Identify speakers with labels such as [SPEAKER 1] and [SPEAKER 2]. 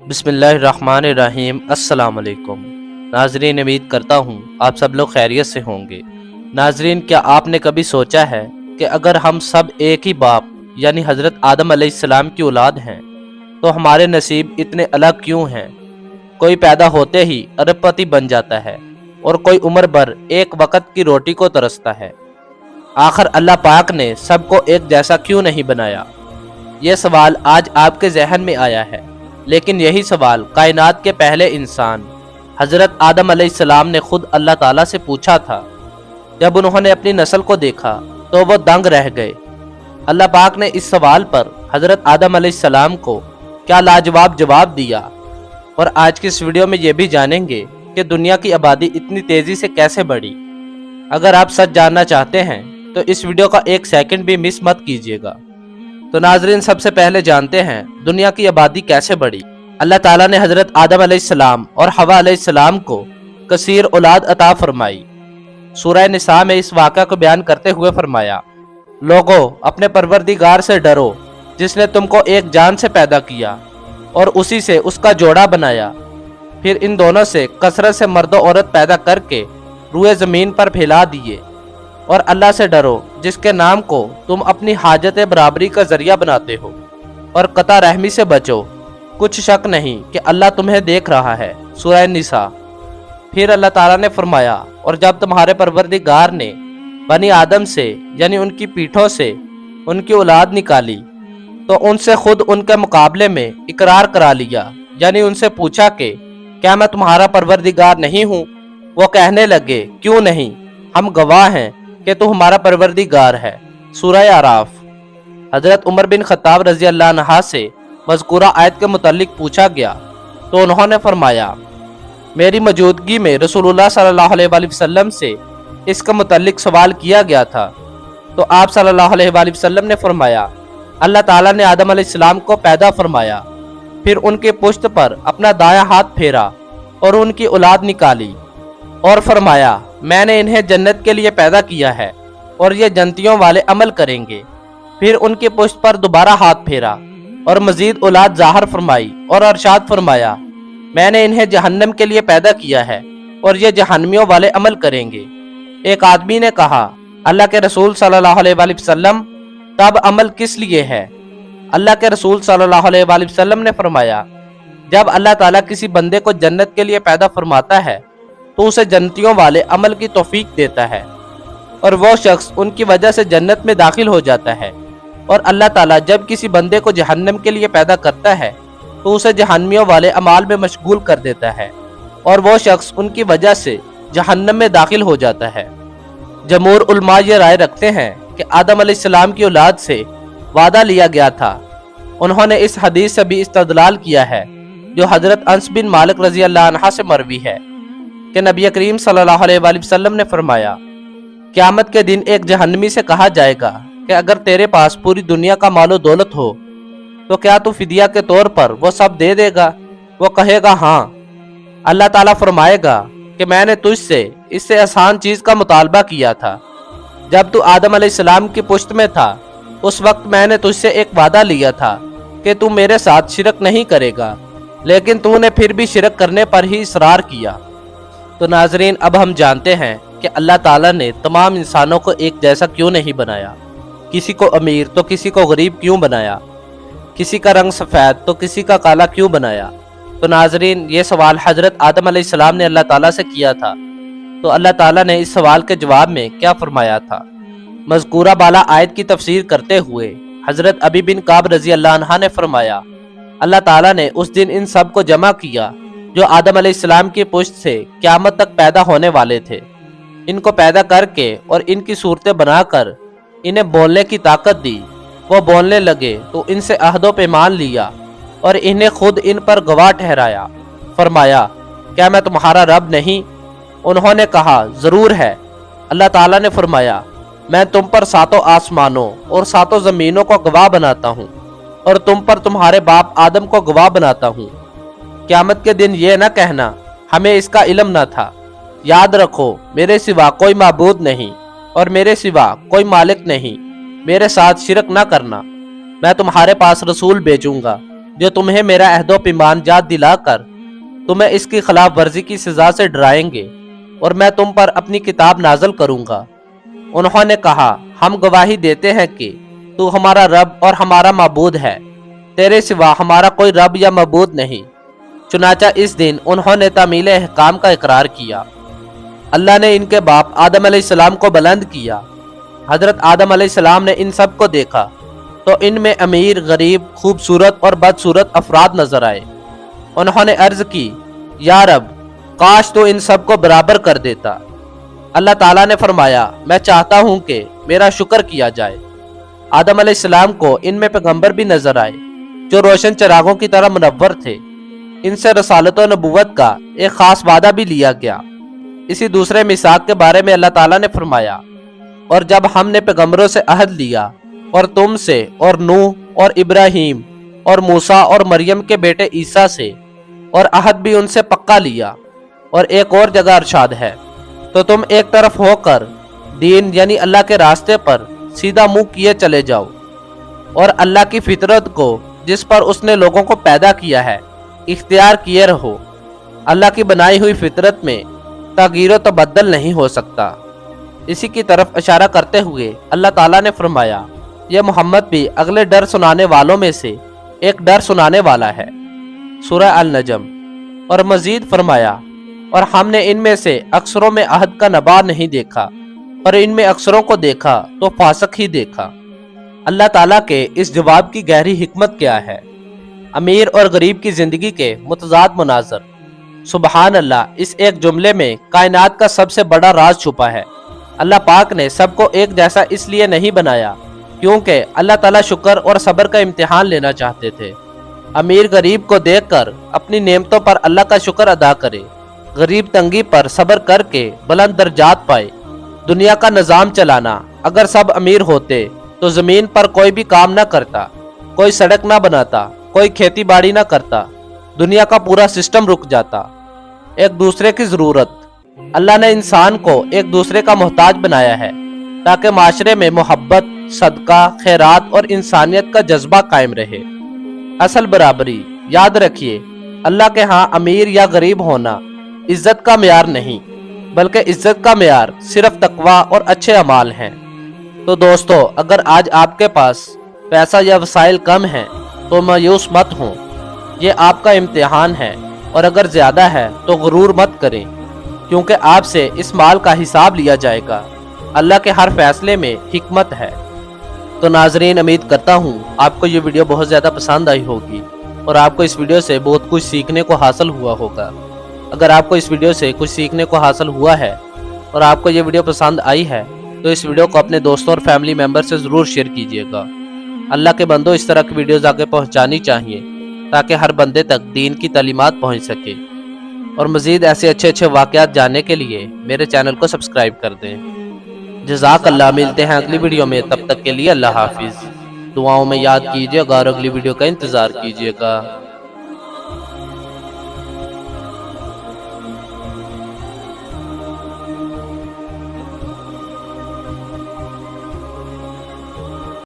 [SPEAKER 1] بسم اللہ الرحمن الرحیم۔ السلام علیکم ناظرین، امید کرتا ہوں آپ سب لوگ خیریت سے ہوں گے۔ ناظرین، کیا آپ نے کبھی سوچا ہے کہ اگر ہم سب ایک ہی باپ یعنی حضرت آدم علیہ السلام کی اولاد ہیں تو ہمارے نصیب اتنے الگ کیوں ہیں؟ کوئی پیدا ہوتے ہی ارب پتی بن جاتا ہے اور کوئی عمر بھر ایک وقت کی روٹی کو ترستا ہے۔ آخر اللہ پاک نے سب کو ایک جیسا کیوں نہیں بنایا؟ یہ سوال آج آپ کے ذہن میں آیا ہے، لیکن یہی سوال کائنات کے پہلے انسان حضرت آدم علیہ السلام نے خود اللہ تعالیٰ سے پوچھا تھا۔ جب انہوں نے اپنی نسل کو دیکھا تو وہ دنگ رہ گئے۔ اللہ پاک نے اس سوال پر حضرت آدم علیہ السلام کو کیا لاجواب جواب دیا، اور آج کی اس ویڈیو میں یہ بھی جانیں گے کہ دنیا کی آبادی اتنی تیزی سے کیسے بڑھی۔ اگر آپ سچ جاننا چاہتے ہیں تو اس ویڈیو کا ایک سیکنڈ بھی مس مت کیجیے گا۔ تو ناظرین، سب سے پہلے جانتے ہیں دنیا کی آبادی کیسے بڑھی۔ اللہ تعالیٰ نے حضرت آدم علیہ السلام اور حوا علیہ السلام کو کثیر اولاد عطا فرمائی۔ سورہ نساء میں اس واقعہ کو بیان کرتے ہوئے فرمایا، لوگو اپنے پروردگار سے ڈرو جس نے تم کو ایک جان سے پیدا کیا اور اسی سے اس کا جوڑا بنایا، پھر ان دونوں سے کثرت سے مرد و عورت پیدا کر کے روئے زمین پر پھیلا دیے، اور اللہ سے ڈرو جس کے نام کو تم اپنی حاجت برابری کا ذریعہ بناتے ہو، اور قطع رحمی سے بچو، کچھ شک نہیں کہ اللہ تمہیں دیکھ رہا ہے۔ سورہ نساء۔ پھر اللہ تعالیٰ نے فرمایا، اور جب تمہارے پروردگار نے بنی آدم سے یعنی ان کی پیٹھوں سے ان کی اولاد نکالی تو ان سے خود ان کے مقابلے میں اقرار کرا لیا، یعنی ان سے پوچھا کہ کیا میں تمہارا پروردگار نہیں ہوں؟ وہ کہنے لگے، کیوں نہیں، ہم گواہ ہیں کہ تو ہمارا پروردگار ہے۔ سورہ اعراف۔ حضرت عمر بن خطاب رضی اللہ عنہ سے مذکورہ آیت کے متعلق پوچھا گیا تو انہوں نے فرمایا، میری موجودگی میں رسول اللہ صلی اللہ علیہ وآلہ وسلم سے اس کے متعلق سوال کیا گیا تھا تو آپ صلی اللہ علیہ وآلہ وسلم نے فرمایا، اللہ تعالیٰ نے آدم علیہ السلام کو پیدا فرمایا، پھر ان کے پشت پر اپنا دایاں ہاتھ پھیرا اور ان کی اولاد نکالی، اور فرمایا، میں نے انہیں جنت کے لیے پیدا کیا ہے اور یہ جنتیوں والے عمل کریں گے۔ پھر ان کی پشت پر دوبارہ ہاتھ پھیرا اور مزید اولاد ظاہر فرمائی اور ارشاد فرمایا، میں نے انہیں جہنم کے لیے پیدا کیا ہے اور یہ جہنمیوں والے عمل کریں گے۔ ایک آدمی نے کہا، اللہ کے رسول صلی اللہ علیہ وآلہ وسلم، تب عمل کس لیے ہے؟ اللہ کے رسول صلی اللہ علیہ وآلہ وسلم نے فرمایا، جب اللہ تعالیٰ کسی بندے کو جنت کے لیے پیدا فرماتا ہے تو اسے جنتیوں والے عمل کی توفیق دیتا ہے، اور وہ شخص ان کی وجہ سے جنت میں داخل ہو جاتا ہے، اور اللہ تعالیٰ جب کسی بندے کو جہنم کے لیے پیدا کرتا ہے تو اسے جہنمیوں والے اعمال میں مشغول کر دیتا ہے، اور وہ شخص ان کی وجہ سے جہنم میں داخل ہو جاتا ہے۔ جمہور علماء یہ رائے رکھتے ہیں کہ آدم علیہ السلام کی اولاد سے وعدہ لیا گیا تھا۔ انہوں نے اس حدیث سے بھی استدلال کیا ہے جو حضرت انس بن مالک رضی اللہ عنہ سے مروی ہے کہ نبی کریم صلی اللہ علیہ وآلہ وسلم نے فرمایا، قیامت کے دن ایک جہنمی سے کہا جائے گا کہ اگر تیرے پاس پوری دنیا کا مال و دولت ہو تو کیا تو فدیہ کے طور پر وہ سب دے دے گا؟ وہ کہے گا ہاں۔ اللہ تعالیٰ فرمائے گا کہ میں نے تجھ سے اس سے آسان چیز کا مطالبہ کیا تھا۔ جب تو آدم علیہ السلام کی پشت میں تھا اس وقت میں نے تجھ سے ایک وعدہ لیا تھا کہ تو میرے ساتھ شرک نہیں کرے گا، لیکن تو نے پھر بھی شرک کرنے پر ہی اصرار کیا۔ تو ناظرین، اب ہم جانتے ہیں کہ اللہ تعالیٰ نے تمام انسانوں کو ایک جیسا کیوں نہیں بنایا، کسی کو امیر تو کسی کو غریب کیوں بنایا، کسی کا رنگ سفید تو کسی کا کالا کیوں بنایا۔ تو ناظرین، یہ سوال حضرت آدم علیہ السلام نے اللہ تعالیٰ سے کیا تھا، تو اللہ تعالیٰ نے اس سوال کے جواب میں کیا فرمایا تھا؟ مذکورہ بالا آیت کی تفسیر کرتے ہوئے حضرت ابی بن کعب رضی اللہ عنہ نے فرمایا، اللہ تعالیٰ نے اس دن ان سب کو جمع کیا جو آدم علیہ السلام کی پشت سے قیامت تک پیدا ہونے والے تھے۔ ان کو پیدا کر کے اور ان کی صورتیں بنا کر انہیں بولنے کی طاقت دی۔ وہ بولنے لگے تو ان سے عہد و پیمان لیا اور انہیں خود ان پر گواہ ٹھہرایا۔ فرمایا، کیا میں تمہارا رب نہیں؟ انہوں نے کہا، ضرور ہے۔ اللہ تعالیٰ نے فرمایا، میں تم پر 7 آسمانوں اور 7 زمینوں کو گواہ بناتا ہوں، اور تم پر تمہارے باپ آدم کو گواہ بناتا ہوں۔ قیامت کے دن یہ نہ کہنا ہمیں اس کا علم نہ تھا۔ یاد رکھو، میرے سوا کوئی معبود نہیں اور میرے سوا کوئی مالک نہیں، میرے ساتھ شرک نہ کرنا۔ میں تمہارے پاس رسول بھیجوں گا جو تمہیں میرا عہد و پیمان یاد دلا کر تمہیں اس کی خلاف ورزی کی سزا سے ڈرائیں گے، اور میں تم پر اپنی کتاب نازل کروں گا۔ انہوں نے کہا، ہم گواہی دیتے ہیں کہ تو ہمارا رب اور ہمارا معبود ہے، تیرے سوا ہمارا کوئی رب یا معبود نہیں۔ چنانچہ اس دن انہوں نے تعمیل احکام کا اقرار کیا۔ اللہ نے ان کے باپ آدم علیہ السلام کو بلند کیا۔ حضرت آدم علیہ السلام نے ان سب کو دیکھا تو ان میں امیر، غریب، خوبصورت اور بدصورت افراد نظر آئے۔ انہوں نے عرض کی، یا رب، کاش تو ان سب کو برابر کر دیتا۔ اللہ تعالیٰ نے فرمایا، میں چاہتا ہوں کہ میرا شکر کیا جائے۔ آدم علیہ السلام کو ان میں پیغمبر بھی نظر آئے جو روشن چراغوں کی طرح منور تھے۔ ان سے رسالت و نبوت کا ایک خاص وعدہ بھی لیا گیا۔ اسی دوسرے میثاق کے بارے میں اللہ تعالیٰ نے فرمایا، اور جب ہم نے پیغمبروں سے عہد لیا اور تم سے اور نوح اور ابراہیم اور موسیٰ اور مریم کے بیٹے عیسیٰ سے، اور عہد بھی ان سے پکا لیا۔ اور ایک اور جگہ ارشاد ہے، تو تم ایک طرف ہو کر دین یعنی اللہ کے راستے پر سیدھا منہ کیے چلے جاؤ، اور اللہ کی فطرت کو جس پر اس نے لوگوں کو پیدا کیا ہے اختیار کیے رہو۔ اللہ کی بنائی ہوئی فطرت میں تغییر و تبدل نہیں ہو سکتا۔ اسی کی طرف اشارہ کرتے ہوئے اللہ تعالیٰ نے فرمایا، یہ محمد بھی اگلے ڈر سنانے والوں میں سے ایک ڈر سنانے والا ہے۔ سورہ النجم۔ اور مزید فرمایا، اور ہم نے ان میں سے اکثروں میں عہد کا نبا نہیں دیکھا، اور ان میں اکثروں کو دیکھا تو فاسق ہی دیکھا۔ اللہ تعالیٰ کے اس جواب کی گہری حکمت کیا ہے؟ امیر اور غریب کی زندگی کے متضاد مناظر۔ سبحان اللہ، اس ایک جملے میں کائنات کا سب سے بڑا راز چھپا ہے۔ اللہ پاک نے سب کو ایک جیسا اس لیے نہیں بنایا کیونکہ اللہ تعالیٰ شکر اور صبر کا امتحان لینا چاہتے تھے۔ امیر غریب کو دیکھ کر اپنی نعمتوں پر اللہ کا شکر ادا کرے، غریب تنگی پر صبر کر کے بلند درجات پائے۔ دنیا کا نظام چلانا، اگر سب امیر ہوتے تو زمین پر کوئی بھی کام نہ کرتا، کوئی سڑک نہ بناتا، کوئی کھیتی باڑی نہ کرتا، دنیا کا پورا سسٹم رک جاتا۔ ایک دوسرے کی ضرورت۔ اللہ نے انسان کو ایک دوسرے کا محتاج بنایا ہے تاکہ معاشرے میں محبت، صدقہ، خیرات اور انسانیت کا جذبہ قائم رہے۔ اصل برابری۔ یاد رکھیے، اللہ کے ہاں امیر یا غریب ہونا عزت کا معیار نہیں، بلکہ عزت کا معیار صرف تقویٰ اور اچھے اعمال ہیں۔ تو دوستو، اگر آج آپ کے پاس پیسہ یا وسائل کم ہیں تو مایوس مت ہوں، یہ آپ کا امتحان ہے، اور اگر زیادہ ہے تو غرور مت کریں، کیونکہ آپ سے اس مال کا حساب لیا جائے گا۔ اللہ کے ہر فیصلے میں حکمت ہے۔ تو ناظرین، امید کرتا ہوں آپ کو یہ ویڈیو بہت زیادہ پسند آئی ہوگی، اور آپ کو اس ویڈیو سے بہت کچھ سیکھنے کو حاصل ہوا ہوگا۔ اگر آپ کو اس ویڈیو سے کچھ سیکھنے کو حاصل ہوا ہے اور آپ کو یہ ویڈیو پسند آئی ہے تو اس ویڈیو کو اپنے دوستوں اور فیملی ممبر سے ضرور شیئر کیجیے گا۔ اللہ کے بندوں، اس طرح کی ویڈیوز آگے پہنچانی چاہیے تاکہ ہر بندے تک دین کی تعلیمات پہنچ سکے، اور مزید ایسے اچھے واقعات جاننے کے لیے میرے چینل کو سبسکرائب کر دیں۔ جزاک اللہ۔ ملتے ہیں اگلی ویڈیو میں، تب تک کے لیے اللہ حافظ۔ دعاؤں میں یاد کیجیے گا اور اگلی ویڈیو کا انتظار کیجیے گا۔